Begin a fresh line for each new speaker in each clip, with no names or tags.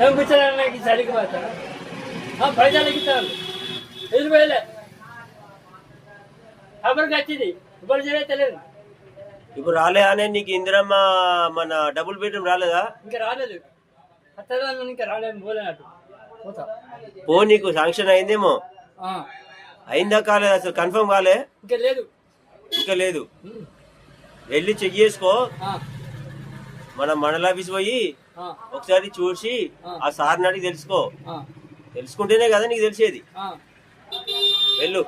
ఏం కూర్చోడానికి చలికి పోతారా పైసలు ఇస్తారు వెళ్ళిపోయలే ఎవరికి వచ్చింది ఇప్పుడు తెలియదు.
ఇప్పుడు రాలే అనే నీకు ఇందిరమ్మ మన డబుల్ బెడ్రూమ్ రాలేదా?
ఇంకా రాలేదు ఇంకా రాలేదు పోలేనట్టు పోతా.
పో, నీకు శాంక్షన్ అయిందేమో. అయిందా కాలేదు అసలు కన్ఫర్మ్ కాలే? ఇంకా లేదు. వెళ్ళి చెక్ చేసుకో. మన మండల ఆఫీస్ పోయి ఒకసారి చూసి ఆ సార్ని అడిగి తెలుసుకో. తెలుసుకుంటేనే కదా నీకు తెలిసేది. వెళ్ళు.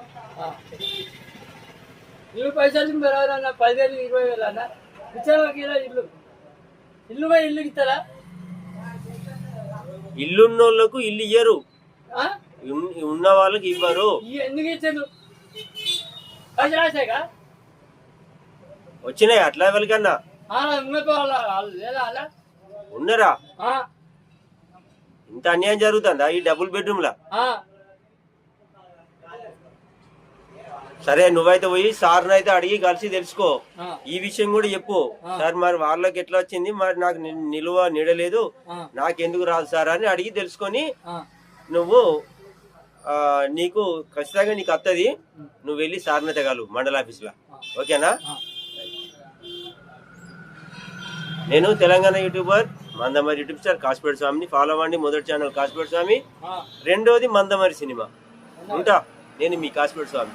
ఇల్లు పైసలు 10,000 20,000 అన్న ఇచ్చారు. ఇల్లు ఇస్తారా?
ఇల్లున్నోళ్ళకు ఇల్లు ఇయ్యరు, ఉన్న వాళ్ళకి ఇవ్వరు.
ఎందుకు ఇచ్చారు? పైసలు రాసాక
వచ్చినాయి అట్లా ఎవరికన్నా ఉన్నారా? ఇంత అన్యాయం జరుగుతుందా ఈ డబుల్ బెడ్రూమ్ లా? సరే, నువ్వైతే పోయి సార్ని అయితే అడిగి కలిసి తెలుసుకో. ఈ విషయం కూడా చెప్పు. సార్ మరి వాళ్ళకి ఎట్లా వచ్చింది, మరి నాకు నిలువ నీడలేదు, నాకెందుకు రాదు సార్ అని అడిగి తెలుసుకొని నువ్వు నీకు ఖచ్చితంగా నీకు వస్తుంది. నువ్వు వెళ్ళి సార్ని తెగలు మండల ఆఫీస్ లో. ఓకేనా? నేను Telangana YouTuber Mandamarri YouTube star Kasipeta స్వామిని ఫాలో అవ్వండి. మొదటి ఛానల్ కాసిపేట స్వామి, రెండోది మందమరి సినిమా. ఉంటా. నేను మీ కాసిపేట స్వామి.